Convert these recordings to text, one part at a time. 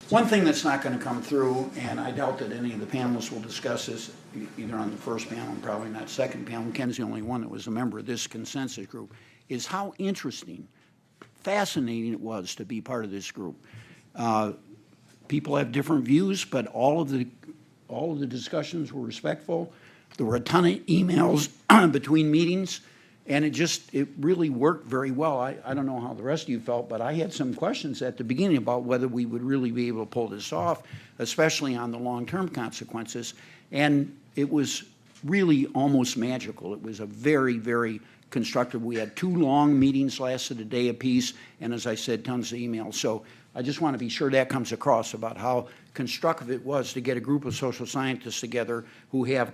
One thing that's not going to come through, and I doubt that any of the panelists will discuss this, either on the first panel and probably not second panel, Ken's the only one that was a member of this consensus group, is how interesting, fascinating it was to be part of this group. People have different views, but all of the discussions were respectful. There were a ton of emails between meetings, and it really worked very well. I don't know how the rest of you felt, but I had some questions at the beginning about whether we would really be able to pull this off, especially on the long-term consequences. And it was really almost magical. It was a very, very constructive. We had 2 long meetings, lasted a day apiece, and as I said, tons of emails. So I just want to be sure that comes across about how constructive it was to get a group of social scientists together who have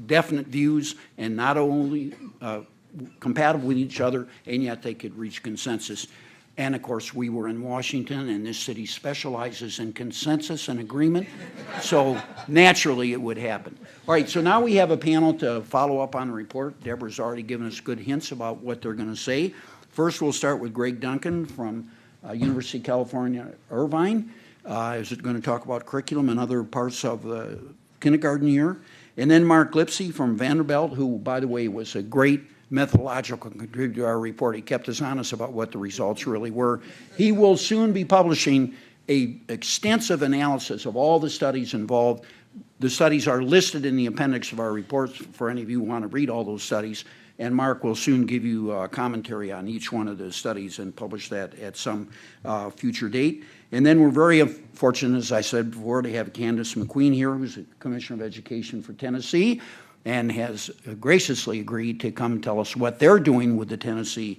definite views and not only compatible with each other, and yet they could reach consensus. And of course, we were in Washington, and this city specializes in consensus and agreement, so naturally it would happen. All right, so now we have a panel to follow up on the report. Deborah's already given us good hints about what they're going to say. First, we'll start with Greg Duncan from University of California, Irvine. Is going to talk about curriculum and other parts of the kindergarten year. And then Mark Lipsey from Vanderbilt, who, by the way, was a great methodological contributor to our report. He kept us honest about what the results really were. He will soon be publishing an extensive analysis of all the studies involved. The studies are listed in the appendix of our reports for any of you who want to read all those studies. And Mark will soon give you a commentary on each one of the studies and publish that at some future date. And then we're very fortunate, as I said before, to have Candace McQueen here, who's the Commissioner of Education for Tennessee, and has graciously agreed to come tell us what they're doing with the Tennessee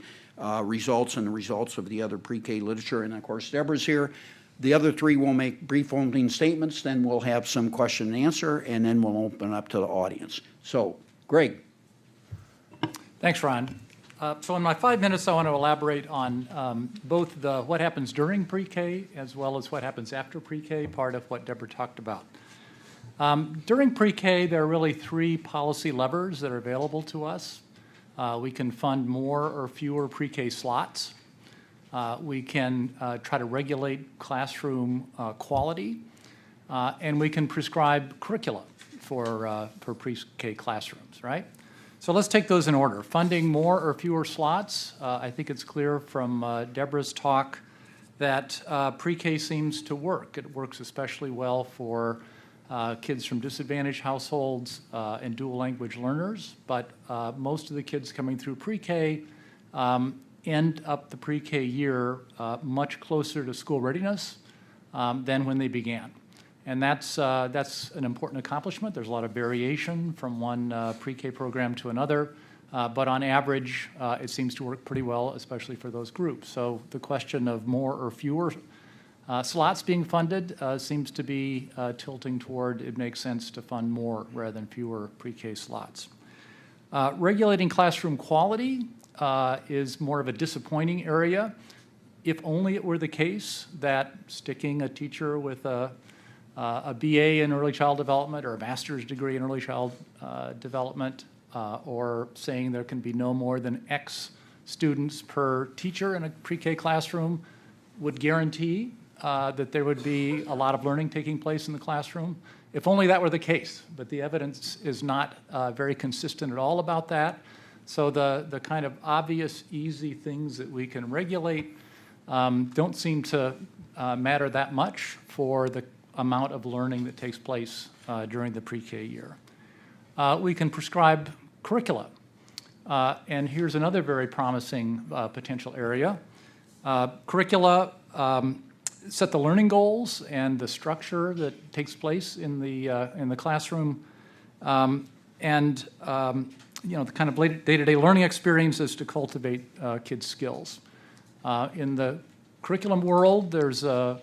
results and the results of the other pre-K literature. And of course, Deborah's here. The other 3 will make brief opening statements, then we'll have some question and answer, and then we'll open up to the audience. So, Greg. Thanks, Ron. So in my 5 minutes, I want to elaborate on both what happens during pre-K as well as what happens after pre-K, part of what Deborah talked about. During pre-K, there are really 3 policy levers that are available to us. We can fund more or fewer pre-K slots. We can try to regulate classroom quality, and we can prescribe curricula for pre-K classrooms, right? So let's take those in order. Funding more or fewer slots. I think it's clear from Deborah's talk that pre-K seems to work. It works especially well for kids from disadvantaged households and dual language learners, but most of the kids coming through pre-K end up the pre-K year much closer to school readiness than when they began. And that's an important accomplishment. There's a lot of variation from one pre-K program to another, but on average, it seems to work pretty well, especially for those groups. So the question of more or fewer slots being funded seems to be tilting toward it makes sense to fund more rather than fewer pre-K slots. Regulating classroom quality is more of a disappointing area. If only it were the case that sticking a teacher with a BA in early child development or a master's degree in early child development, or saying there can be no more than X students per teacher in a pre-K classroom would guarantee that there would be a lot of learning taking place in the classroom. If only that were the case, but the evidence is not very consistent at all about that. So the kind of obvious, easy things that we can regulate don't seem to matter that much for the amount of learning that takes place during the pre-K year. We can prescribe curricula. And here's another very promising potential area. Curricula set the learning goals and the structure that takes place in the classroom, and the kind of day-to-day learning experience is to cultivate kids' skills. In the curriculum world, there's a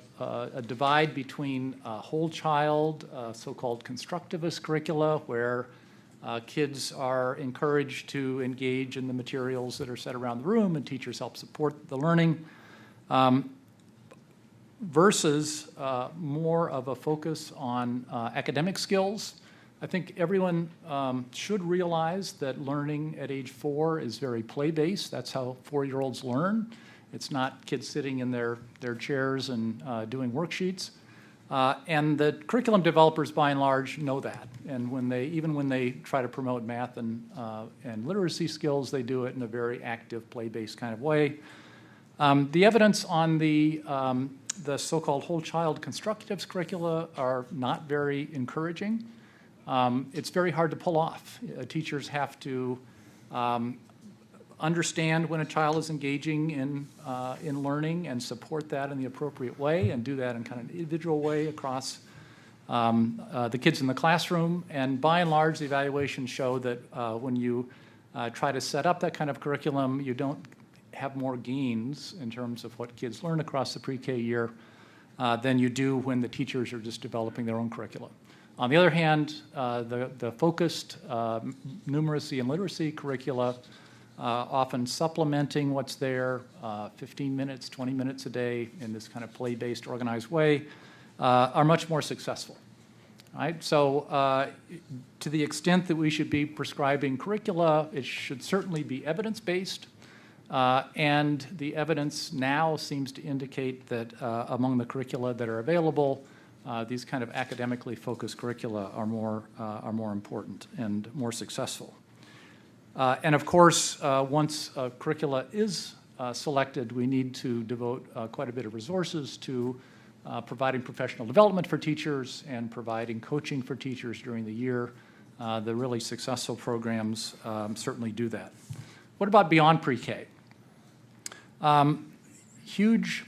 divide between whole child, so-called constructivist curricula, where kids are encouraged to engage in the materials that are set around the room and teachers help support the learning, versus more of a focus on academic skills. I think everyone should realize that learning at age 4 is very play-based. That's how 4-year-olds learn. It's not kids sitting in their chairs and doing worksheets. And the curriculum developers, by and large, know that. And even when they try to promote math and literacy skills, they do it in a very active, play-based kind of way. The evidence on the so-called whole child constructives curricula are not very encouraging. It's very hard to pull off. Teachers have to understand when a child is engaging in learning and support that in the appropriate way and do that in kind of an individual way across the kids in the classroom. And by and large, the evaluations show that when you try to set up that kind of curriculum, you don't have more gains in terms of what kids learn across the pre-K year than you do when the teachers are just developing their own curriculum. On the other hand, the focused numeracy and literacy curricula, often supplementing what's there, 15 minutes, 20 minutes a day in this kind of play-based, organized way, are much more successful. Right? So to the extent that we should be prescribing curricula, it should certainly be evidence-based. And the evidence now seems to indicate that among the curricula that are available, these kind of academically focused curricula are more important and more successful. And of course, once a curricula is selected, we need to devote quite a bit of resources to providing professional development for teachers and providing coaching for teachers during the year. The really successful programs certainly do that. What about beyond pre-K? Huge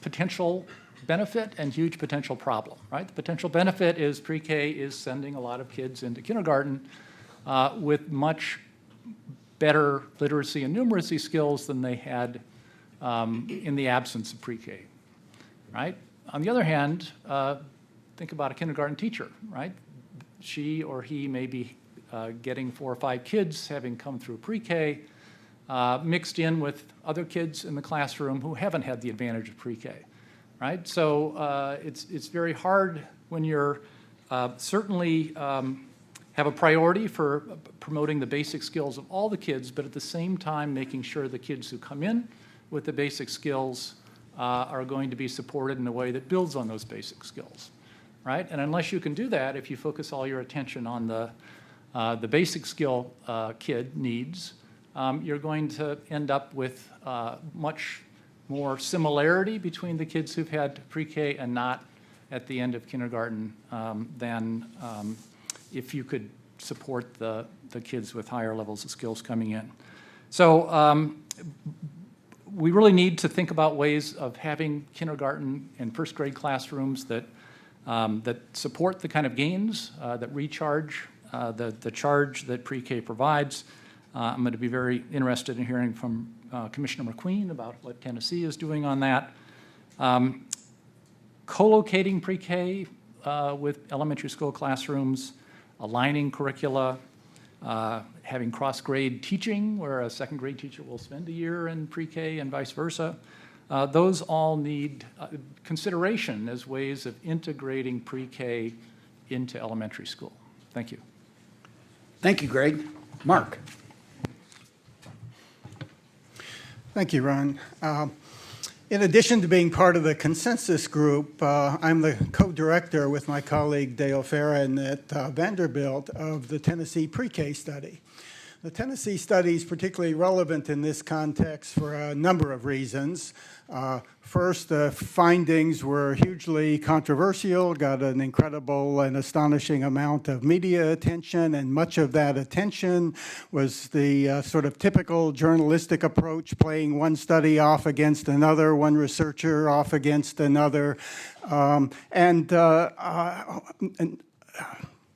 potential benefit and huge potential problem, right? The potential benefit is pre-K is sending a lot of kids into kindergarten with much better literacy and numeracy skills than they had in the absence of pre-K, right? On the other hand, think about a kindergarten teacher, right? She or he may be getting 4 or 5 kids having come through pre-K, mixed in with other kids in the classroom who haven't had the advantage of pre-K, right? So it's very hard when you're certainly have a priority for promoting the basic skills of all the kids, but at the same time making sure the kids who come in with the basic skills are going to be supported in a way that builds on those basic skills, right? And unless you can do that, if you focus all your attention on the basic skill kid needs, you're going to end up with much more similarity between the kids who've had pre-K and not at the end of kindergarten than if you could support the kids with higher levels of skills coming in. So we really need to think about ways of having kindergarten and first grade classrooms that support the kind of gains, that recharge the charge that pre-K provides. I'm going to be very interested in hearing from Commissioner McQueen about what Tennessee is doing on that. Co-locating pre-K with elementary school classrooms, aligning curricula, having cross-grade teaching where a second grade teacher will spend a year in pre-K and vice versa. Those all need consideration as ways of integrating pre-K into elementary school. Thank you. Thank you, Greg. Mark. Thank you, Ron. In addition to being part of the consensus group, I'm the co-director with my colleague Dale Farron at Vanderbilt of the Tennessee Pre-K study. The Tennessee study is particularly relevant in this context for a number of reasons. First, the findings were hugely controversial, got an incredible and astonishing amount of media attention, and much of that attention was the sort of typical journalistic approach, playing one study off against another, one researcher off against another.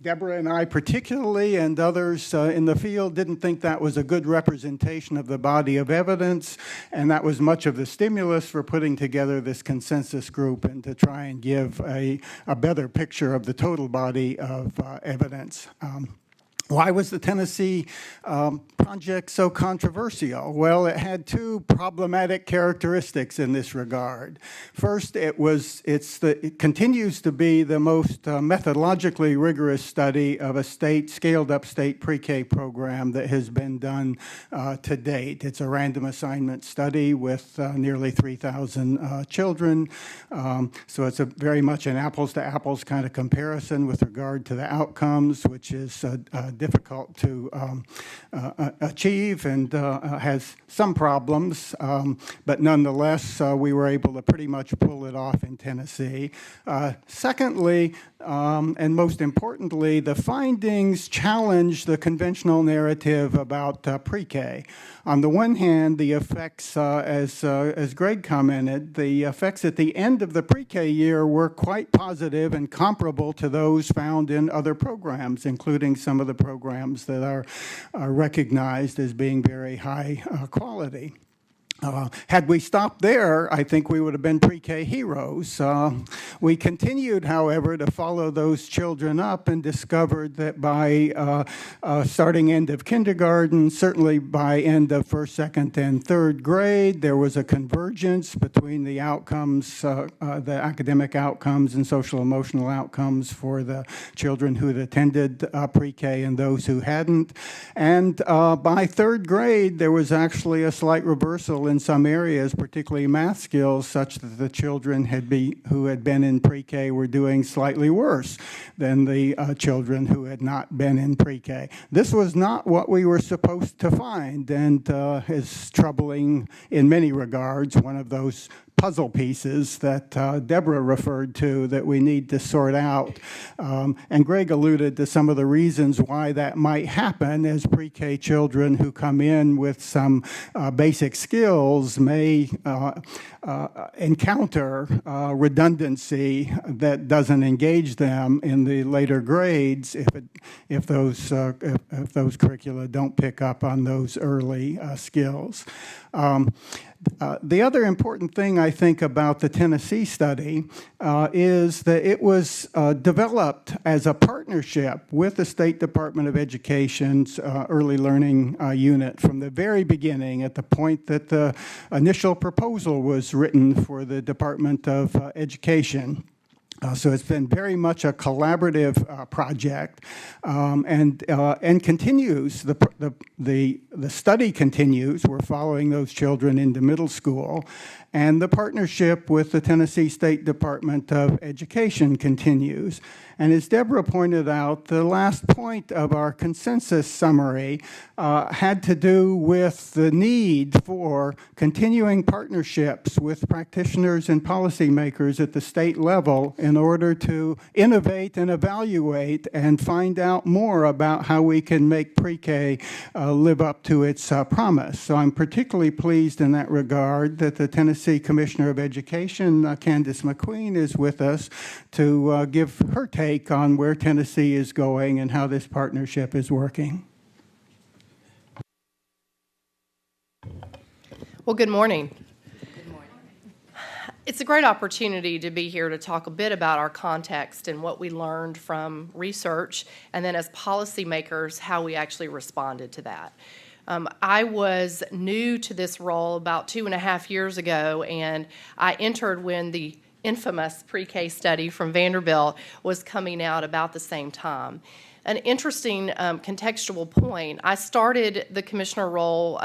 Deborah and I particularly, and others in the field, didn't think that was a good representation of the body of evidence, and that was much of the stimulus for putting together this consensus group and to try and give a better picture of the total body of evidence. Why was the Tennessee project so controversial? Well, it had two problematic characteristics in this regard. First, it continues to be the most methodologically rigorous study of a scaled-up state pre-K program that has been done to date. It's a random assignment study with nearly 3,000 children, so it's very much an apples-to-apples kind of comparison with regard to the outcomes, which is difficult to achieve and has some problems, but nonetheless, we were able to pretty much pull it off in Tennessee. Secondly, and most importantly, the findings challenge the conventional narrative about pre-K. On the one hand, the effects, as Greg commented, the effects at the end of the pre-K year were quite positive and comparable to those found in other programs, including some of the programs that are recognized as being very high quality. Had we stopped there, I think we would have been pre-K heroes. We continued, however, to follow those children up and discovered that by starting end of kindergarten, certainly by end of first, second, and third grade, there was a convergence between the outcomes, the academic outcomes and social emotional outcomes for the children who had attended pre-K and those who hadn't. And by third grade, there was actually a slight reversal in some areas, particularly math skills, such that the children who had been in pre-K were doing slightly worse than the children who had not been in pre-K. This was not what we were supposed to find, and is troubling in many regards, one of those puzzle pieces that Deborah referred to that we need to sort out. And Greg alluded to some of the reasons why that might happen, as pre-K children who come in with some basic skills may encounter redundancy that doesn't engage them in the later grades if those curricula don't pick up on those early skills. The other important thing I think about the Tennessee study is that it was developed as a partnership with the State Department of Education's early learning unit from the very beginning, at the point that the initial proposal was written for the Department of Education. So it's been very much a collaborative project, and continues. The study continues. We're following those children into middle school, and the partnership with the Tennessee State Department of Education continues. And as Deborah pointed out, the last point of our consensus summary had to do with the need for continuing partnerships with practitioners and policymakers at the state level in order to innovate and evaluate and find out more about how we can make pre-K live up to its promise. So I'm particularly pleased in that regard that the Tennessee Commissioner of Education, Candace McQueen, is with us to give her take on where Tennessee is going and how this partnership is working. Well, good morning. Good morning. It's a great opportunity to be here to talk a bit about our context and what we learned from research, and then as policymakers, how we actually responded to that. I was new to this role about 2.5 years ago, and I entered when the infamous pre-K study from Vanderbilt was coming out about the same time. An interesting contextual point, I started the commissioner role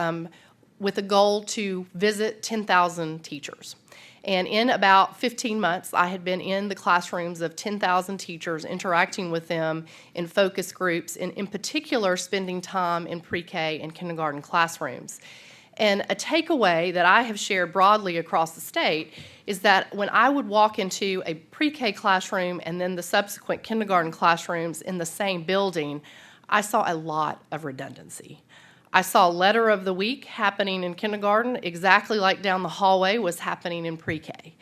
with a goal to visit 10,000 teachers. And in about 15 months, I had been in the classrooms of 10,000 teachers, interacting with them in focus groups, and in particular, spending time in pre-K and kindergarten classrooms. And a takeaway that I have shared broadly across the state is that when I would walk into a pre-K classroom and then the subsequent kindergarten classrooms in the same building, I saw a lot of redundancy. I saw letter of the week happening in kindergarten exactly like down the hallway was happening in pre-K.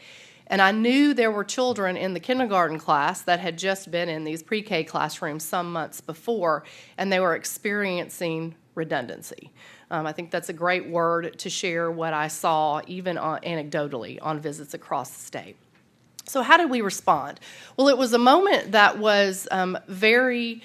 And I knew there were children in the kindergarten class that had just been in these pre-K classrooms some months before, and they were experiencing redundancy. I think that's a great word to share what I saw, even anecdotally, on visits across the state. So how did we respond? Well, it was a moment that was very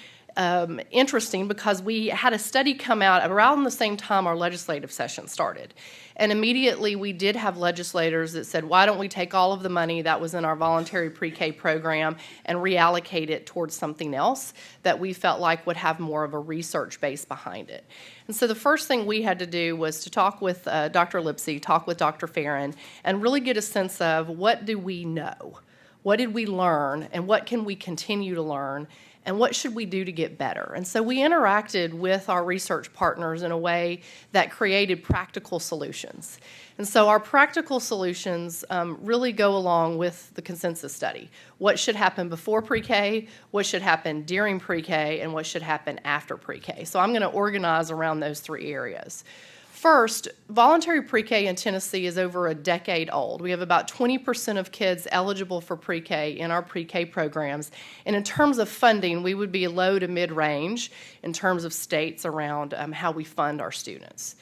interesting because we had a study come out around the same time our legislative session started. And immediately we did have legislators that said, why don't we take all of the money that was in our voluntary pre-K program and reallocate it towards something else that we felt like would have more of a research base behind it. And so the first thing we had to do was to talk with Dr. Lipsey, talk with Dr. Farron, and really get a sense of what do we know? What did we learn, and what can we continue to learn, and what should we do to get better? And so we interacted with our research partners in a way that created practical solutions. And so our practical solutions really go along with the consensus study. What should happen before pre-K, what should happen during pre-K, and what should happen after pre-K. So I'm going to organize around those three areas. First, voluntary pre-K in Tennessee is over a decade old. We have about 20% of kids eligible for pre-K in our pre-K programs. And in terms of funding, we would be low to mid-range in terms of states around how we fund our students.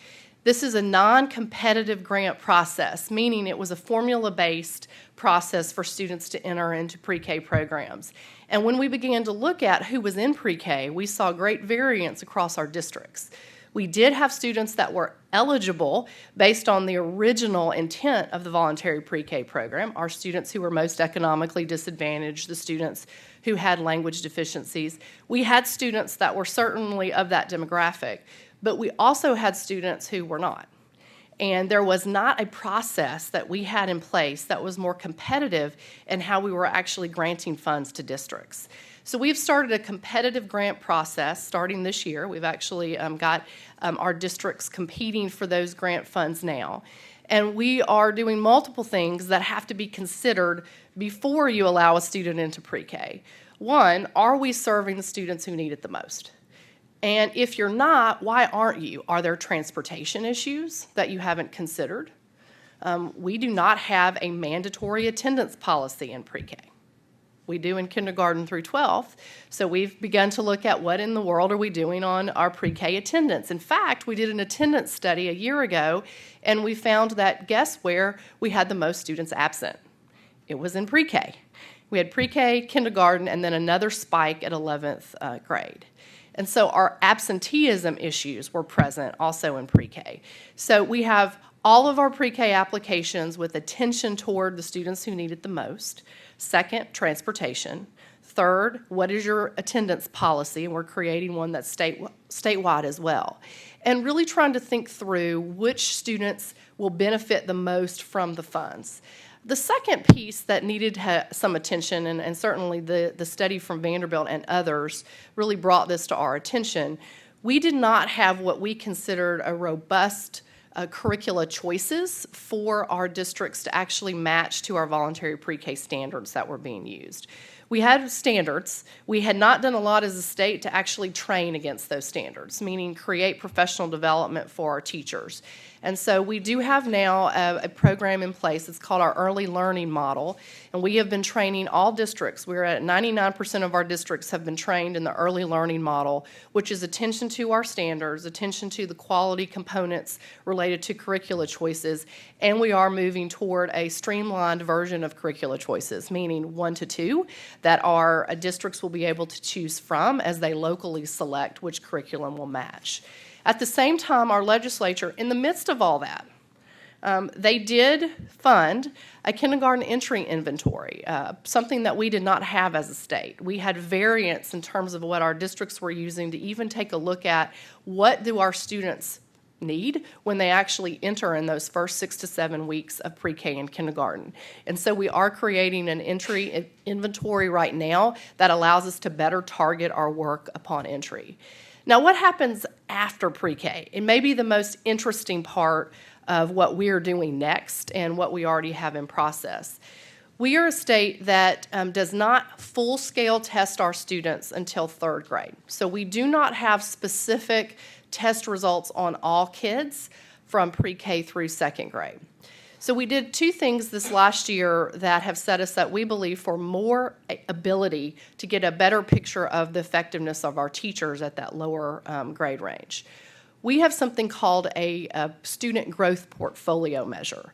This is a non-competitive grant process, meaning it was a formula-based process for students to enter into pre-K programs. And when we began to look at who was in pre-K, we saw great variance across our districts. We did have students that were eligible based on the original intent of the voluntary pre-K program, our students who were most economically disadvantaged, the students who had language deficiencies. We had students that were certainly of that demographic, but we also had students who were not. And there was not a process that we had in place that was more competitive in how we were actually granting funds to districts. So we've started a competitive grant process starting this year. We've actually got our districts competing for those grant funds now. And we are doing multiple things that have to be considered before you allow a student into pre-K. One, are we serving the students who need it the most? And if you're not, why aren't you? Are there transportation issues that you haven't considered? We do not have a mandatory attendance policy in pre-K. We do in kindergarten through 12th. So we've begun to look at what in the world are we doing on our pre-K attendance. In fact, we did an attendance study a year ago, and we found that guess where we had the most students absent? It was in pre-K. We had pre-K, kindergarten, and then another spike at 11th grade. And so our absenteeism issues were present also in pre-K. So we have all of our pre-K applications with attention toward the students who need it the most. Second, transportation. Third, what is your attendance policy? And we're creating one that's statewide as well. And really trying to think through which students will benefit the most from the funds. The second piece that needed some attention, and certainly the study from Vanderbilt and others really brought this to our attention, we did not have what we considered a robust curricula choices for our districts to actually match to our voluntary pre-K standards that were being used. We had standards. We had not done a lot as a state to actually train against those standards, meaning create professional development for our teachers. And so we do have now a program in place. It's called our Early Learning Model, and we have been training all districts. We're at 99% of our districts have been trained in the Early Learning Model, which is attention to our standards, attention to the quality components related to curricula choices, and we are moving toward a streamlined version of curricula choices, meaning 1 to 2, that our districts will be able to choose from as they locally select which curriculum will match. At the same time, our legislature, in the midst of all that, they did fund a kindergarten entry inventory, something that we did not have as a state. We had variance in terms of what our districts were using to even take a look at what do our students need when they actually enter in those first 6 to 7 weeks of pre-K and kindergarten. And so we are creating an entry inventory right now that allows us to better target our work upon entry. Now, what happens after pre-K? It may be the most interesting part of what we are doing next and what we already have in process. We are a state that does not full-scale test our students until 3rd grade. So we do not have specific test results on all kids from pre-K through 2nd grade. So we did 2 things this last year that have set us up, we believe, for more ability to get a better picture of the effectiveness of our teachers at that lower grade range. We have something called a student growth portfolio measure.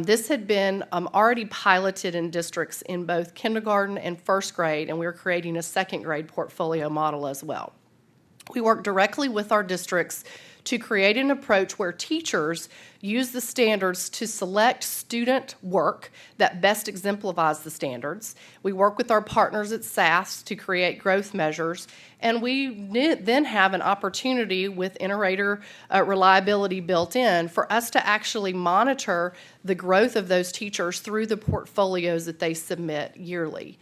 This had been already piloted in districts in both kindergarten and 1st grade, and we're creating a 2nd grade portfolio model as well. We work directly with our districts to create an approach where teachers use the standards to select student work that best exemplifies the standards. We work with our partners at SAS to create growth measures, and we then have an opportunity with Inter-Rater reliability built in for us to actually monitor the growth of those teachers through the portfolios that they submit yearly.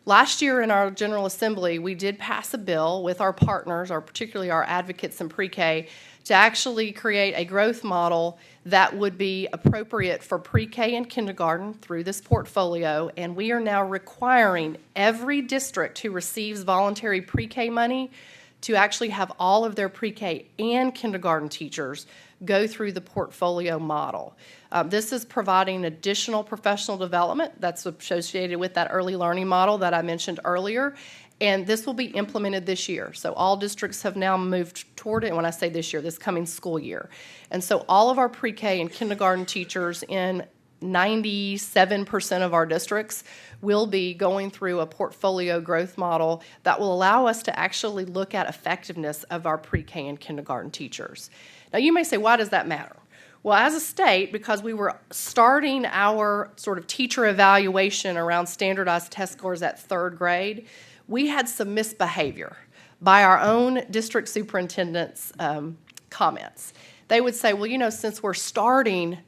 Last year in our General Assembly, we did pass a bill with our partners, particularly our advocates in pre-K, to actually create a growth model that would be appropriate for pre-K and kindergarten through this portfolio, and we are now requiring every district who receives voluntary pre-K money to actually have all of their pre-K and kindergarten teachers go through the portfolio model. This is providing additional professional development that's associated with that early learning model that I mentioned earlier, and this will be implemented this year. So all districts have now moved toward it, and when I say this year, this coming school year. And so all of our pre-K and kindergarten teachers in 97% of our districts will be going through a portfolio growth model that will allow us to actually look at effectiveness of our pre-K and kindergarten teachers. Now you may say, why does that matter? Well, as a state, because we were starting our sort of teacher evaluation around standardized test scores at third grade, we had some misbehavior by our own district superintendent's comments. They would say, well, you know, since we're starting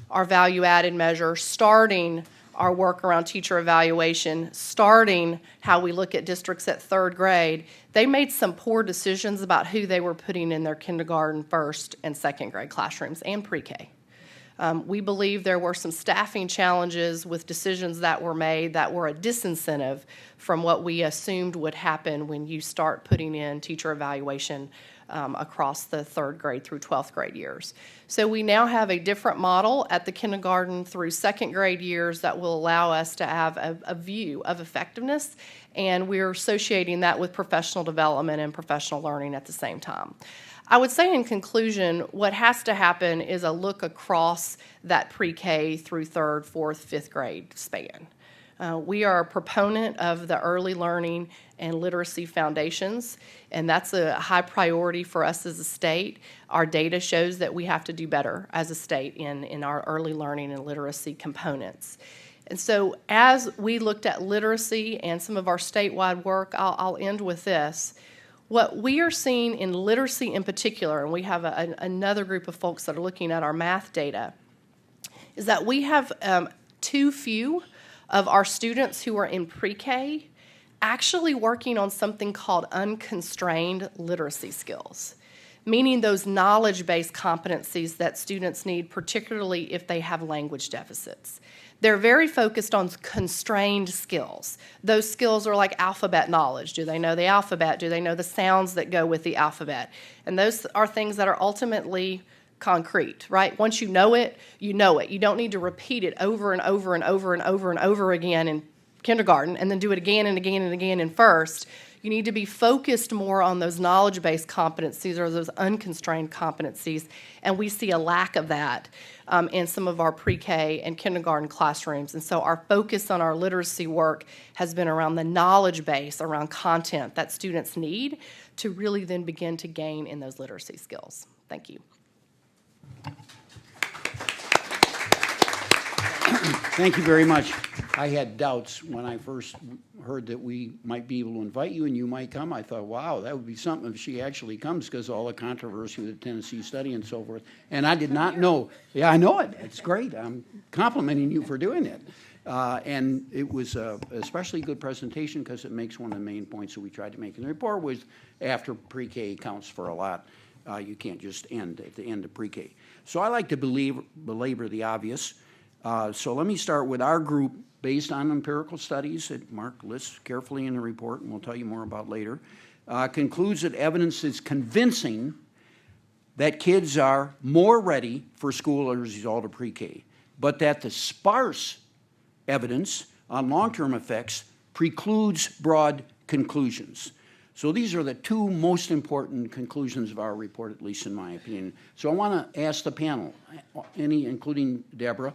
our value-added measure, starting our work around teacher evaluation, starting how we look at districts at third grade, they made some poor decisions about who they were putting in their kindergarten, first, and second grade classrooms and pre-K. We believe there were some staffing challenges with decisions that were made that were a disincentive from what we assumed would happen when you start putting in teacher evaluation across the third grade through 12th grade years. So we now have a different model at the kindergarten through second grade years that will allow us to have a view of effectiveness, and we're associating that with professional development and professional learning at the same time. I would say in conclusion, what has to happen is a look across that pre-K through third, fourth, fifth grade span. We are a proponent of the early learning and literacy foundations, and that's a high priority for us as a state. Our data shows that we have to do better as a state in our early learning and literacy components. And so as we looked at literacy and some of our statewide work, I'll end with this. What we are seeing in literacy in particular, and we have another group of folks that are looking at our math data, is that we have too few of our students who are in pre-K actually working on something called unconstrained literacy skills, meaning those knowledge-based competencies that students need, particularly if they have language deficits. They're very focused on constrained skills. Those skills are like alphabet knowledge. Do they know the alphabet? Do they know the sounds that go with the alphabet? And those are things that are ultimately concrete, right? Once you know it, you know it. You don't need to repeat it over and over and over and over and over again in kindergarten and then do it again and again and again in first. You need to be focused more on those knowledge-based competencies or those unconstrained competencies, and we see a lack of that in some of our pre-K and kindergarten classrooms. And so our focus on our literacy work has been around the knowledge base, around content that students need to really then begin to gain in those literacy skills. Thank you. Thank you very much. I had doubts when I first heard that we might be able to invite you and you might come. I thought, wow, that would be something if she actually comes because of all the controversy with the Tennessee study and so forth. And I did not know. Yeah, I know it. It's great. I'm complimenting you for doing it. And it was a especially good presentation because it makes one of the main points that we tried to make in the report was after pre-K counts for a lot. You can't just end at the end of pre-K. So I like to belabor the obvious. So let me start with our group based on empirical studies that Mark lists carefully in the report, and we'll tell you more about later, concludes that evidence is convincing that kids are more ready for school as a result of pre-K, but that the sparse evidence on long-term effects precludes broad conclusions. So these are the two most important conclusions of our report, at least in my opinion. So I want to ask the panel, including Deborah,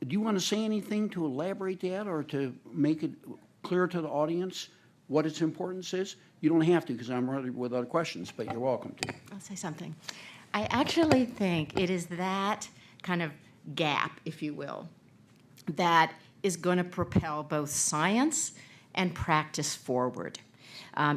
do you want to say anything to elaborate that or to make it clear to the audience what its importance is? You don't have to, because I'm ready with other questions, but you're welcome to. I'll say something. I actually think it is that kind of gap, if you will, that is going to propel both science and practice forward.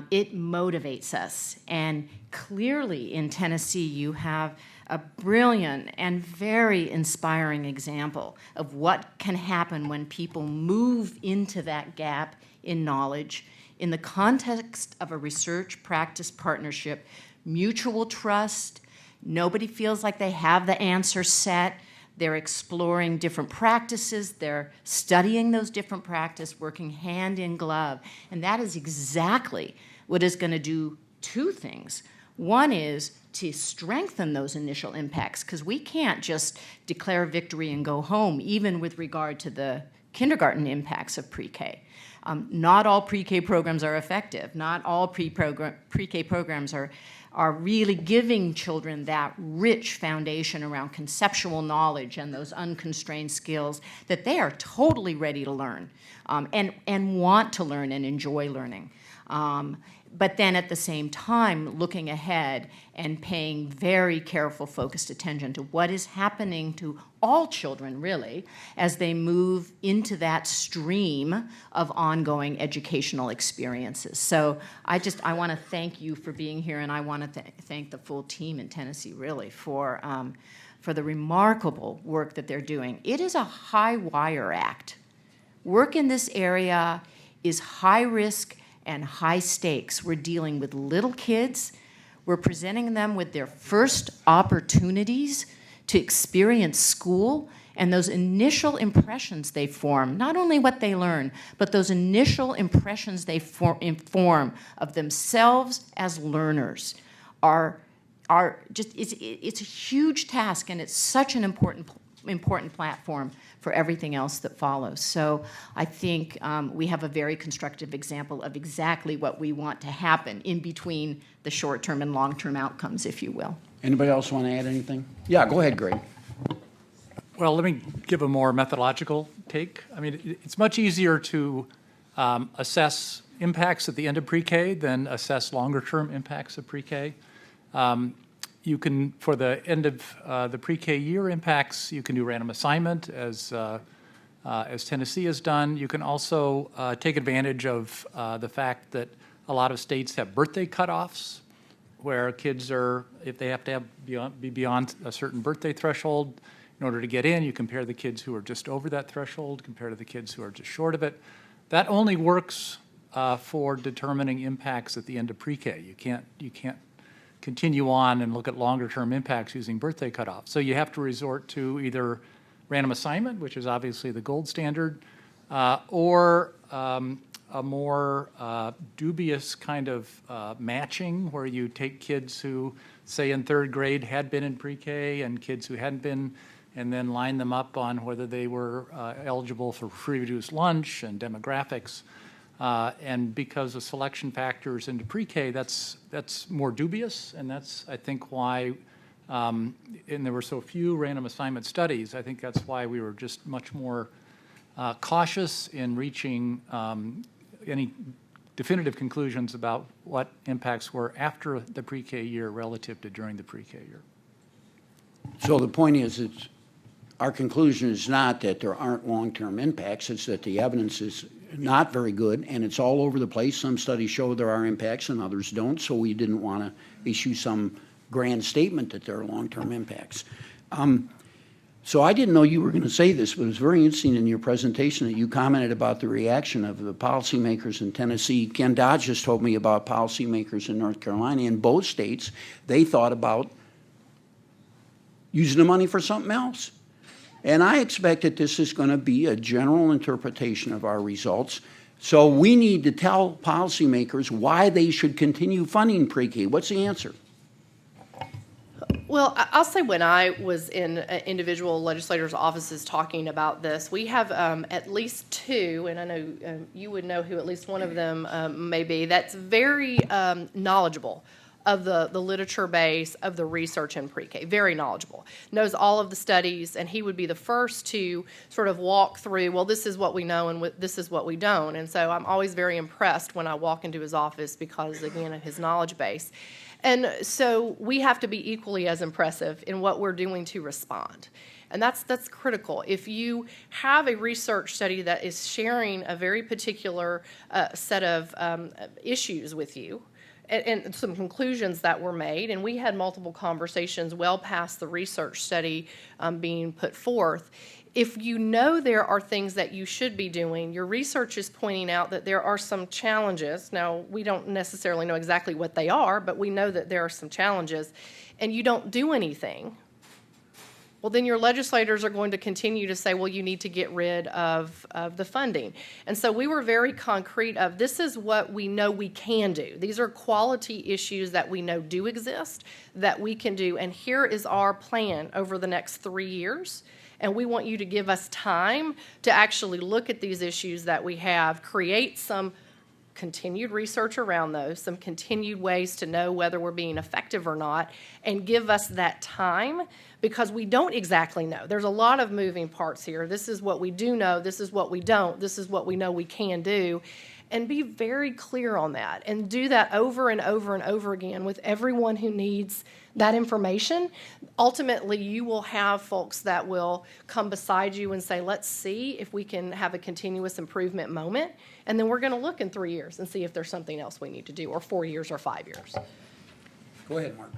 It motivates us. And clearly in Tennessee, you have a brilliant and very inspiring example of what can happen when people move into that gap in knowledge in the context of a research practice partnership, mutual trust. Nobody feels like they have the answer set. They're exploring different practices. They're studying those different practices, working hand in glove. And that is exactly what is going to do two things. One is to strengthen those initial impacts, because we can't just declare victory and go home, even with regard to the kindergarten impacts of pre-K. Not all pre-K programs are effective. Not all pre-K programs are really giving children that rich foundation around conceptual knowledge and those unconstrained skills that they are totally ready to learn and want to learn and enjoy learning. But then at the same time, looking ahead and paying very careful, focused attention to what is happening to all children, really, as they move into that stream of ongoing educational experiences. So I want to thank you for being here, and I want to thank the full team in Tennessee, really, for the remarkable work that they're doing. It is a high-wire act. Work in this area is high risk and high stakes. We're dealing with little kids. We're presenting them with their first opportunities to experience school, and those initial impressions they form, not only what they learn, but those initial impressions they form of themselves as learners are just, it's a huge task, and it's such an important platform for everything else that follows. So I think we have a very constructive example of exactly what we want to happen in between the short-term and long-term outcomes, if you will. Anybody else want to add anything? Yeah, go ahead, Greg. Well, let me give a more methodological take. I mean, it's much easier to assess impacts at the end of pre-K than assess longer-term impacts of pre-K. You can, for the end of the pre-K year impacts, you can do random assignment as Tennessee has done. You can also take advantage of the fact that a lot of states have birthday cutoffs, where kids are, if they have to be beyond a certain birthday threshold in order to get in, you compare the kids who are just over that threshold compared to the kids who are just short of it. That only works for determining impacts at the end of pre-K. You can't continue on and look at longer-term impacts using birthday cutoffs. So you have to resort to either random assignment, which is obviously the gold standard, or a more dubious kind of matching, where you take kids who, say in third grade, had been in pre-K and kids who hadn't been, and then line them up on whether they were eligible for free reduced lunch and demographics. And because of selection factors into pre-K, that's more dubious, and that's, I think, why, and there were so few random assignment studies, I think that's why we were just much more cautious in reaching any definitive conclusions about what impacts were after the pre-K year relative to during the pre-K year. So the point is, our conclusion is not that there aren't long-term impacts, it's that the evidence is not very good, and it's all over the place. Some studies show there are impacts and others don't, so we didn't want to issue some grand statement that there are long-term impacts. So I didn't know you were going to say this, but it was very interesting in your presentation that you commented about the reaction of the policymakers in Tennessee. Ken Dodge just told me about policymakers in North Carolina. In both states, they thought about using the money for something else. And I expect that this is going to be a general interpretation of our results. So we need to tell policymakers why they should continue funding pre-K. What's the answer? Well, I'll say when I was in individual legislators' offices talking about this, we have at least two, and I know you would know who at least one of them may be, that's very knowledgeable of the literature base, of the research in pre-K, very knowledgeable, knows all of the studies, and he would be the first to sort of walk through, well, this is what we know and this is what we don't. And so I'm always very impressed when I walk into his office because, again, of his knowledge base. And so we have to be equally as impressive in what we're doing to respond. And that's critical. If you have a research study that is sharing a very particular set of issues with you, and some conclusions that were made, and we had multiple conversations well past the research study being put forth. If you know there are things that you should be doing, your research is pointing out that there are some challenges. Now, we don't necessarily know exactly what they are, but we know that there are some challenges, and you don't do anything, well, then your legislators are going to continue to say, well, you need to get rid of the funding. And so we were very concrete of this is what we know we can do. These are quality issues that we know do exist, that we can do. And here is our plan over the next 3 years. And we want you to give us time to actually look at these issues that we have, create some continued research around those, some continued ways to know whether we're being effective or not, and give us that time because we don't exactly know. There's a lot of moving parts here. This is what we do know. This is what we don't. This is what we know we can do. And be very clear on that and do that over and over and over again with everyone who needs that information. Ultimately, you will have folks that will come beside you and say, let's see if we can have a continuous improvement moment. And then we're going to look in 3 years and see if there's something else we need to do, or 4 years or 5 years. Go ahead, Mark.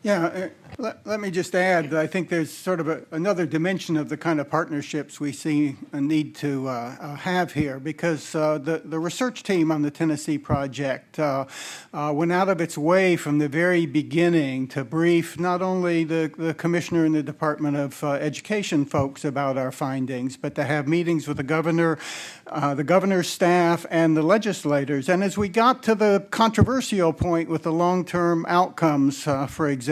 Yeah, let me just add that I think there's sort of another dimension of the kind of partnerships we see a need to have here, because the research team on the Tennessee Project went out of its way from the very beginning to brief not only the commissioner and the Department of Education folks about our findings, but to have meetings with the governor's staff, and the legislators. And as we got to the controversial point with the long-term outcomes, for example,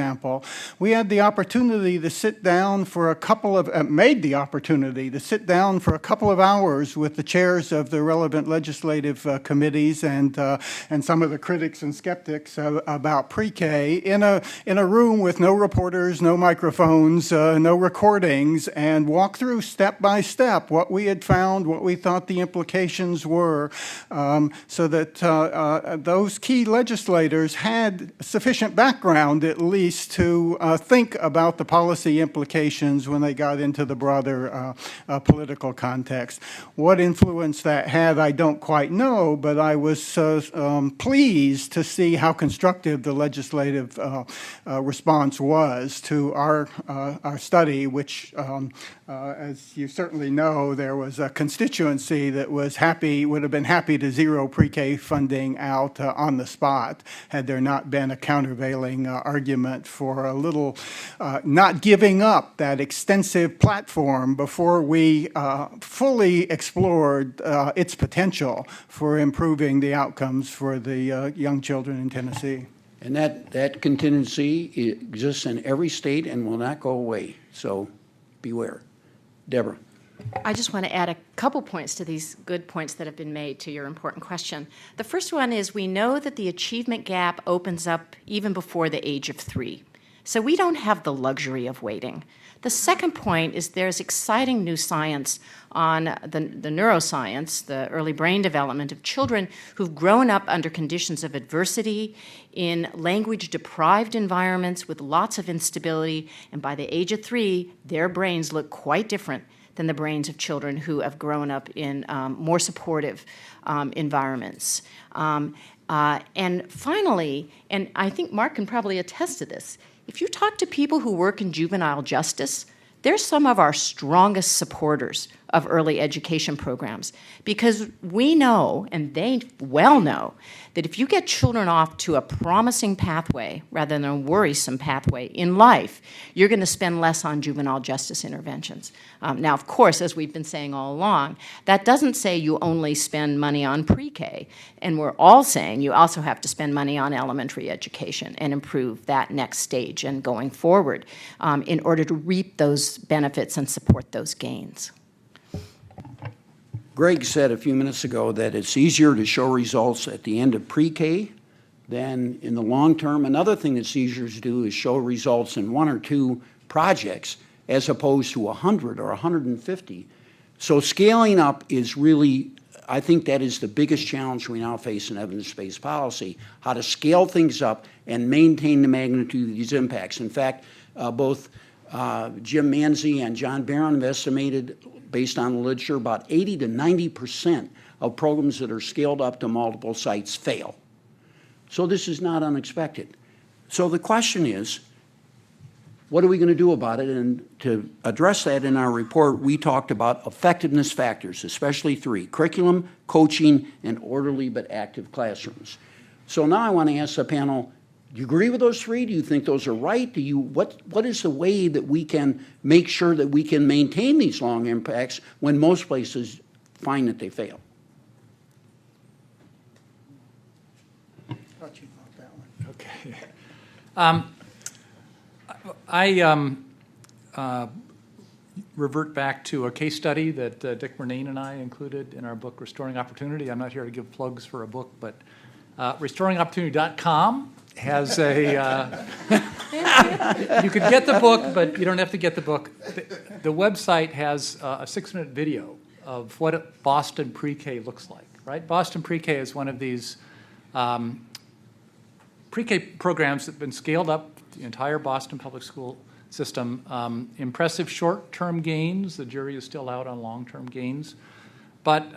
we had the opportunity to sit down for a couple of, made the opportunity to sit down for a couple of hours with the chairs of the relevant legislative committees and some of the critics and skeptics about pre-K in a room with no reporters, no microphones, no recordings, and walk through step by step what we had found, what we thought the implications were, so that those key legislators had sufficient background, at least, to think about the policy implications when they got into the broader political context. What influence that had, I don't quite know, but I was pleased to see how constructive the legislative response was to our study, which, as you certainly know, there was a constituency that was would have been happy to zero pre-K funding out on the spot had there not been a countervailing argument for a little not giving up that extensive platform before we fully explored its potential for improving the outcomes for the young children in Tennessee. And that contingency exists in every state and will not go away, so beware. Deborah. I just want to add a couple points to these good points that have been made to your important question. The first one is we know that the achievement gap opens up even before the age of 3. So we don't have the luxury of waiting. The second point is there's exciting new science on the neuroscience, the early brain development of children who've grown up under conditions of adversity in language-deprived environments with lots of instability, and by the age of 3, their brains look quite different than the brains of children who have grown up in more supportive environments. And finally, and I think Mark can probably attest to this, if you talk to people who work in juvenile justice, they're some of our strongest supporters of early education programs, because we know, and they well know, that if you get children off to a promising pathway rather than a worrisome pathway in life, you're going to spend less on juvenile justice interventions. Now, of course, as we've been saying all along, that doesn't say you only spend money on pre-K, and we're all saying you also have to spend money on elementary education and improve that next stage and going forward in order to reap those benefits and support those gains. Greg said a few minutes ago that it's easier to show results at the end of pre-K then in the long term, another thing that seizures do is show results in 1 or 2 projects as opposed to 100 or 150. So scaling up is really, I think that is the biggest challenge we now face in evidence-based policy, how to scale things up and maintain the magnitude of these impacts. In fact, both Jim Manzi and John Barron have estimated, based on the literature, about 80 to 90% of programs that are scaled up to multiple sites fail. So this is not unexpected. So the question is, what are we going to do about it? And to address that in our report, we talked about effectiveness factors, especially 3: curriculum, coaching, and orderly but active classrooms. So now I want to ask the panel, do you agree with those 3? Do you think those are right? What is the way that we can make sure that we can maintain these long impacts when most places find that they fail? Thought you'd want that one. Okay. I revert back to a case study that Dick Murnane and I included in our book, Restoring Opportunity. I'm not here to give plugs for a book, but restoringopportunity.com has a, you could get the book, but you don't have to get the book. The website has a 6-minute video of what Boston Pre-K looks like, right? Boston Pre-K is one of these pre-K programs that have been scaled up the entire Boston public school system. Impressive short-term gains. The jury is still out on long-term gains. But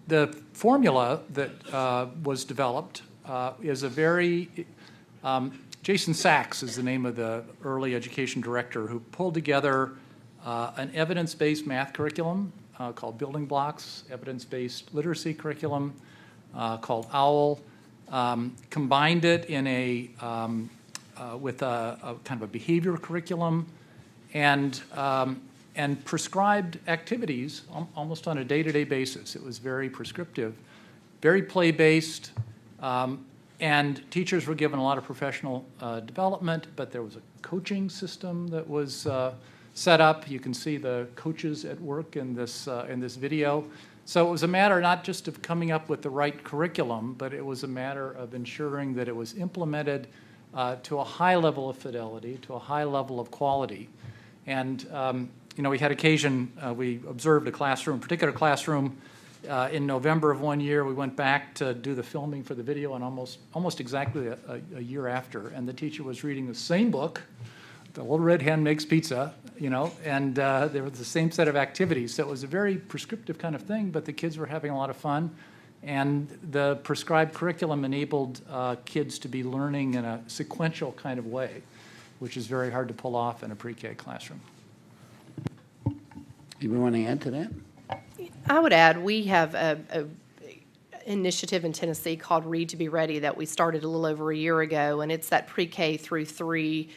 the formula that was developed is a very, Jason Sachs is the name of the early education director who pulled together an evidence-based math curriculum called Building Blocks, evidence-based literacy curriculum called OWL, combined it in with a kind of a behavior curriculum, and prescribed activities almost on a day-to-day basis. It was very prescriptive, very play-based, and teachers were given a lot of professional development, but there was a coaching system that was set up. You can see the coaches at work in this video. So it was a matter not just of coming up with the right curriculum, but it was a matter of ensuring that it was implemented to a high level of fidelity, to a high level of quality. And, you know, we had occasion, we observed a classroom, particular classroom in November of one year. We went back to do the filming for the video, and almost exactly a year after, and the teacher was reading the same book, The Little Red Hen Makes Pizza, you know, and there was the same set of activities. So it was a very prescriptive kind of thing, but the kids were having a lot of fun. And the prescribed curriculum enabled kids to be learning in a sequential kind of way, which is very hard to pull off in a pre-K classroom. Anybody want to add to that? I would add, we have a initiative in Tennessee called Read to Be Ready that we started a little over a year ago, and it's that pre-K through 3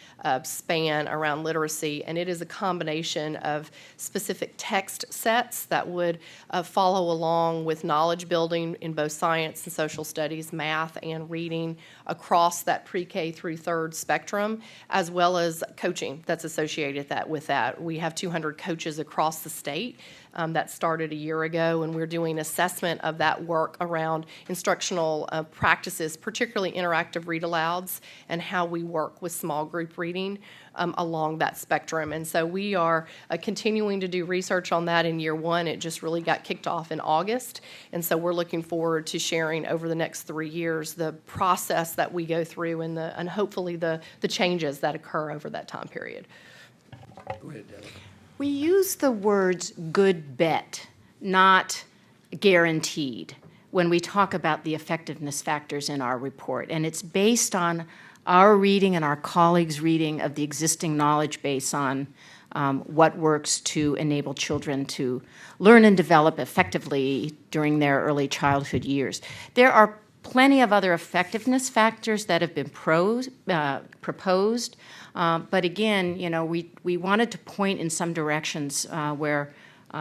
span around literacy, and it is a combination of specific text sets that would follow along with knowledge building in both science and social studies, math and reading across that pre-K through 3rd spectrum, as well as coaching that's associated with that. We have 200 coaches across the state. That started a year ago, and we're doing assessment of that work around instructional practices, particularly interactive read-alouds, and how we work with small group reading along that spectrum. And so we are continuing to do research on that in year 1. It just really got kicked off in August, and so we're looking forward to sharing over the next 3 years the process that we go through and hopefully the changes that occur over that time period. Go ahead, Debbie. We use the words good bet, not guaranteed, when we talk about the effectiveness factors in our report. And it's based on our reading and our colleagues' reading of the existing knowledge base on what works to enable children to learn and develop effectively during their early childhood years. There are plenty of other effectiveness factors that have been proposed. But again, you know, we wanted to point in some directions where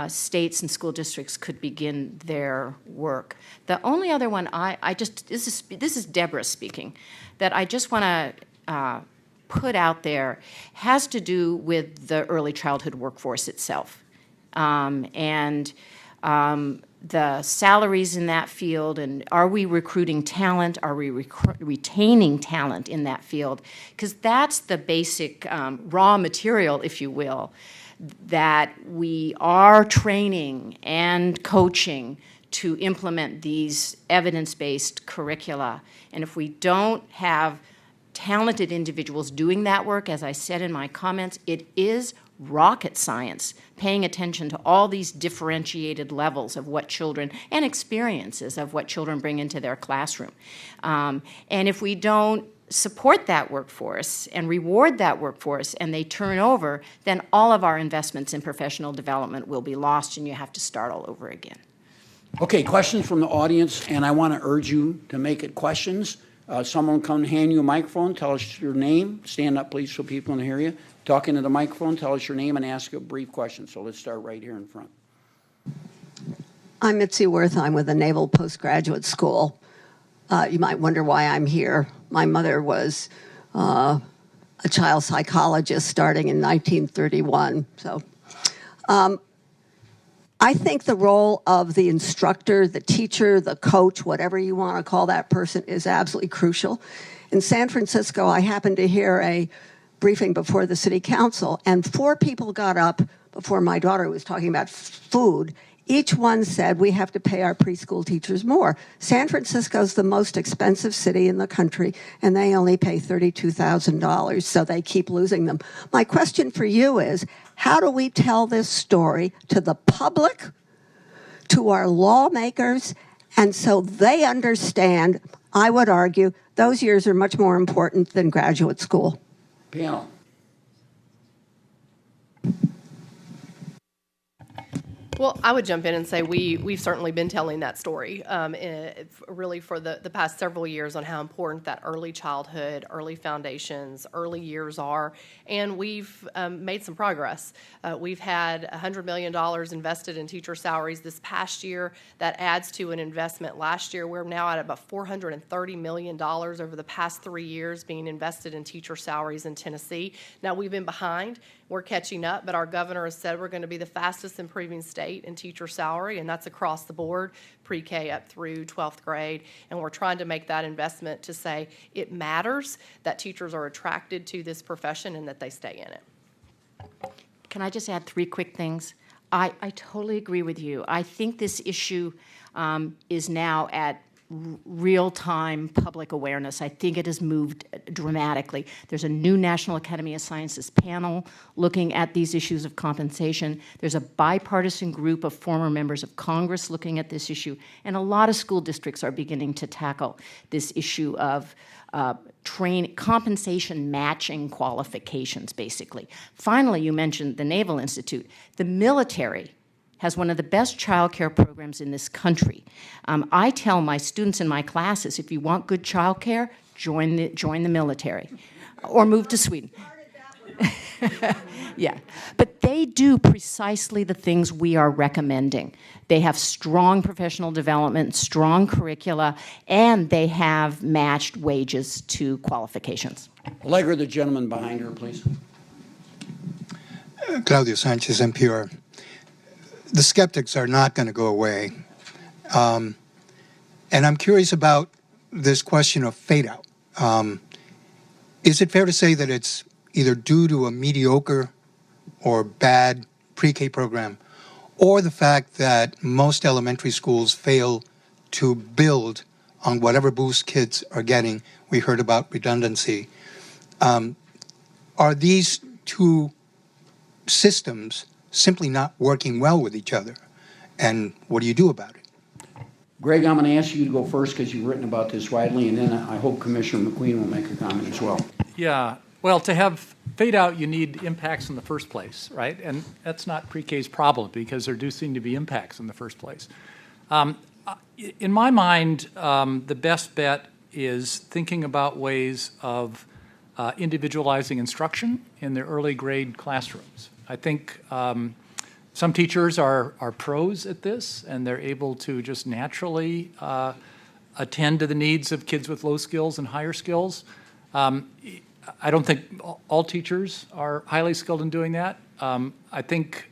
states and school districts could begin their work. The only other one this is Deborah speaking, that I just want to put out there has to do with the early childhood workforce itself. And the salaries in that field, and are we recruiting talent? Are we retaining talent in that field? Because that's the basic raw material, if you will, that we are training and coaching to implement these evidence-based curricula. And if we don't have talented individuals doing that work, as I said in my comments, it is rocket science, paying attention to all these differentiated levels of what children, and experiences of what children bring into their classroom. And if we don't support that workforce and reward that workforce and they turn over, then all of our investments in professional development will be lost and you have to start all over again. Okay, questions from the audience, and I want to urge you to make it questions. Someone come hand you a microphone, tell us your name. Stand up, please, so people can hear you. Talk into the microphone, tell us your name, and ask a brief question. So let's start right here in front. I'm Mitzi Worth. I'm with the Naval Postgraduate School. You might wonder why I'm here. My mother was a child psychologist starting in 1931. So I think the role of the instructor, the teacher, the coach, whatever you want to call that person, is absolutely crucial. In San Francisco, I happened to hear a briefing before the city council, and 4 people got up before my daughter was talking about food. Each one said we have to pay our preschool teachers more. San Francisco's the most expensive city in the country, and they only pay $32,000, so they keep losing them. My question for you is, how do we tell this story to the public, to our lawmakers, and so they understand, I would argue, those years are much more important than graduate school? Panel. Well, I would jump in and say we've certainly been telling that story really for the past several years on how important that early childhood, early foundations, early years are, and we've made some progress. We've had $100 million invested in teacher salaries this past year. That adds to an investment last year. We're now at about $430 million over the past 3 years being invested in teacher salaries in Tennessee. Now, we've been behind. We're catching up, but our governor has said we're going to be the fastest improving state in teacher salary, and that's across the board, pre-K up through 12th grade. And we're trying to make that investment to say it matters that teachers are attracted to this profession and that they stay in it. Can I just add 3 quick things? I totally agree with you. I think this issue is now at real-time public awareness. I think it has moved dramatically. There's a new National Academy of Sciences panel looking at these issues of compensation. There's a bipartisan group of former members of Congress looking at this issue, and a lot of school districts are beginning to tackle this issue of compensation matching qualifications, basically. Finally, you mentioned the Naval Institute. The military has one of the best child care programs in this country. I tell my students in my classes, if you want good child care, join the military or move to Sweden. Yeah, but they do precisely the things we are recommending. They have strong professional development, strong curricula, and they have matched wages to qualifications. Allegra, the gentleman behind her, please. Claudio Sanchez, NPR. The skeptics are not going to go away. And I'm curious about this question of fade out. Is it fair to say that it's either due to a mediocre or bad pre-K program, or the fact that most elementary schools fail to build on whatever boost kids are getting? We heard about redundancy. Are these 2 systems simply not working well with each other? And what do you do about it? Greg, I'm going to ask you to go first because you've written about this widely, and then I hope Commissioner McQueen will make a comment as well. Yeah, well, to have fade out, you need impacts in the first place, right? And that's not pre-K's problem because there do seem to be impacts in the first place. In my mind, the best bet is thinking about ways of individualizing instruction in the early grade classrooms. I think some teachers are pros at this, and they're able to just naturally attend to the needs of kids with low skills and higher skills. I don't think all teachers are highly skilled in doing that. I think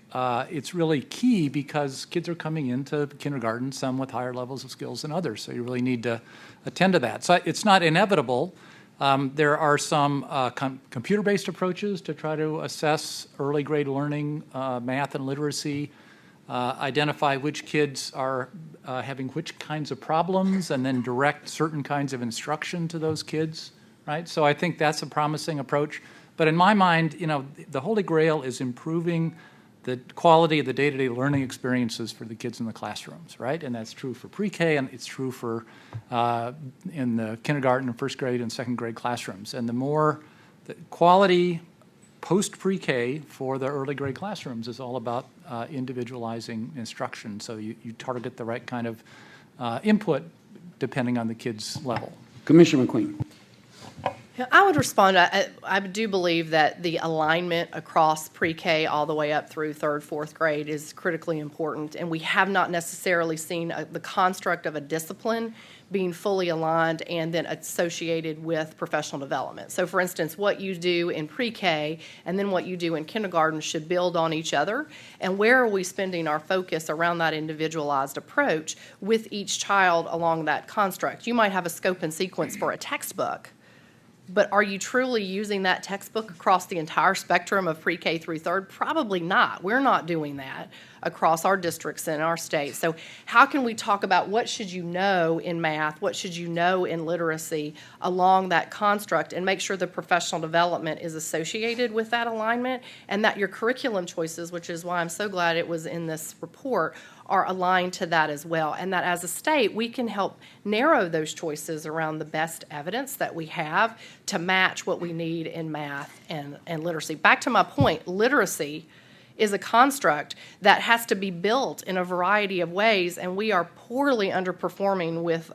it's really key because kids are coming into kindergarten, some with higher levels of skills than others. So you really need to attend to that. So it's not inevitable. There are some computer-based approaches to try to assess early grade learning, math and literacy, identify which kids are having which kinds of problems, and then direct certain kinds of instruction to those kids, right? So I think that's a promising approach. But in my mind, you know, the Holy Grail is improving the quality of the day-to-day learning experiences for the kids in the classrooms, right? And that's true for pre-K, and it's true for in the kindergarten and first grade and second grade classrooms. And the more the quality post-pre-K for the early grade classrooms is all about individualizing instruction, so you target the right kind of input depending on the kid's level. Commissioner McQueen. I would respond. I do believe that the alignment across pre-K all the way up through third, fourth grade is critically important, and we have not necessarily seen the construct of a discipline being fully aligned and then associated with professional development. So, for instance, what you do in pre-K and then what you do in kindergarten should build on each other. And where are we spending our focus around that individualized approach with each child along that construct? You might have a scope and sequence for a textbook, but are you truly using that textbook across the entire spectrum of pre-K through third? Probably not. We're not doing that across our districts in our state. So how can we talk about what should you know in math, what should you know in literacy along that construct, and make sure the professional development is associated with that alignment, and that your curriculum choices, which is why I'm so glad it was in this report, are aligned to that as well, and that as a state we can help narrow those choices around the best evidence that we have to match what we need in math and literacy. Back to my point, literacy is a construct that has to be built in a variety of ways, and we are poorly underperforming with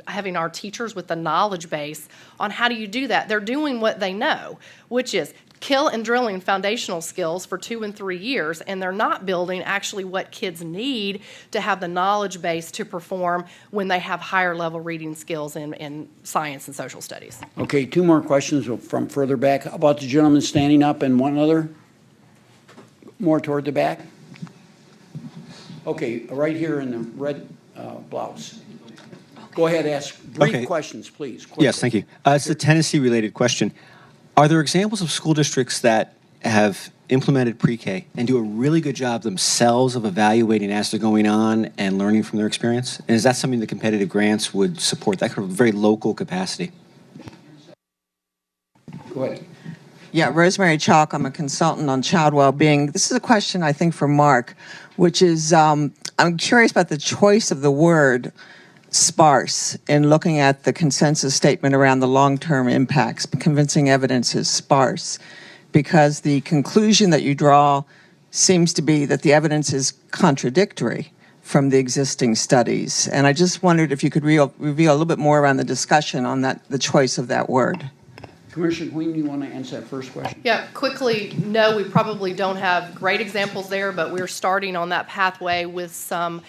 having our teachers with the knowledge base on how do you do that. They're doing what they know, which is kill and drilling foundational skills for 2 and 3 years, and they're not building actually what kids need to have the knowledge base to perform when they have higher level reading skills in science and social studies. Okay, 2 more questions from further back. How about the gentleman standing up and one other? More toward the back? Okay, right here in the red blouse. Go ahead, ask brief questions, please. Quickly. Yes, thank you. It's a Tennessee-related question. Are there examples of school districts that have implemented pre-K and do a really good job themselves of evaluating as they're going on and learning from their experience? And is that something the competitive grants would support, that kind of very local capacity? Go ahead. Yeah, Rosemary Chalk. I'm a consultant on child well-being. This is a question, I think, for Mark, which is I'm curious about the choice of the word sparse in looking at the consensus statement around the long-term impacts. Convincing evidence is sparse because the conclusion that you draw seems to be that the evidence is contradictory from the existing studies. And I just wondered if you could reveal a little bit more around the discussion on that, the choice of that word. Commissioner Queen, you want to answer that first question? Yeah, quickly, no, we probably don't have great examples there, but we're starting on that pathway with some,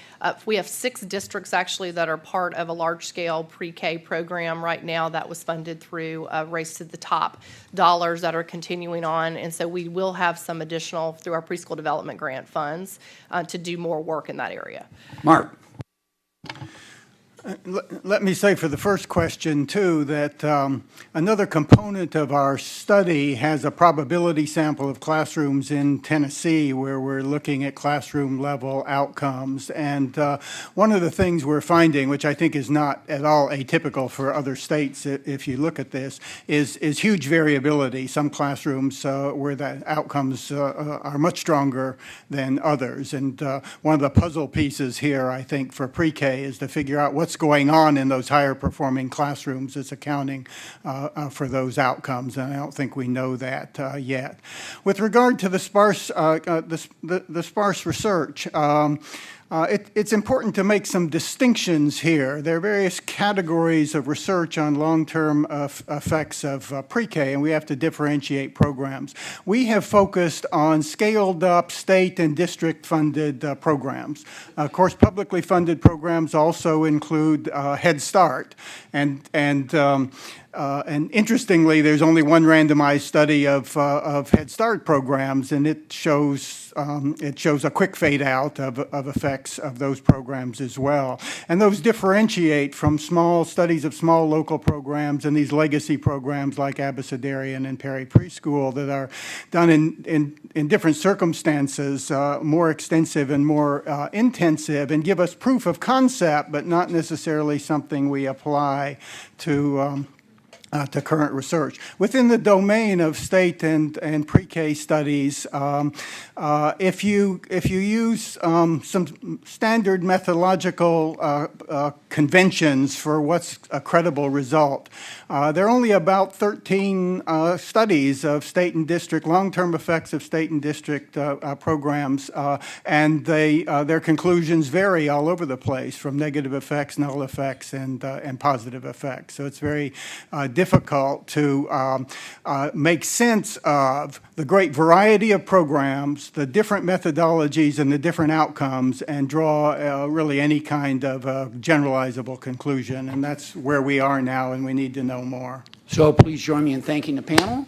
we have 6 districts actually that are part of a large-scale pre-K program right now that was funded through Race to the Top dollars that are continuing on, and so we will have some additional through our preschool development grant funds to do more work in that area. Mark. Let me say for the first question, too, that another component of our study has a probability sample of classrooms in Tennessee where we're looking at classroom-level outcomes. And one of the things we're finding, which I think is not at all atypical for other states if you look at this, is huge variability. Some classrooms where the outcomes are much stronger than others. And one of the puzzle pieces here, I think, for pre-K is to figure out what's going on in those higher performing classrooms is accounting for those outcomes, and I don't think we know that yet. With regard to the sparse sparse research, it's important to make some distinctions here. There are various categories of research on long-term effects of pre-K, and we have to differentiate programs. We have focused on scaled-up state and district-funded programs. Of course, publicly funded programs also include Head Start, and And interestingly, there's only one randomized study of Head Start programs, and it shows a quick fade out of effects of those programs as well. And those differentiate from small studies of small local programs and these legacy programs like Abecedarian and Perry Preschool that are done in different circumstances, more extensive and more intensive, and give us proof of concept, but not necessarily something we apply to current research. Within the domain of state and pre-K studies, if you use some standard methodological conventions for what's a credible result, there are only about 13 studies of state and district, long-term effects of state and district programs, and their conclusions vary all over the place, from negative effects, null effects, and positive effects. So it's very difficult to make sense of the great variety of programs, the different methodologies, and the different outcomes, and draw really any kind of generalizable conclusion. And that's where we are now, and we need to know more. So please join me in thanking the panel.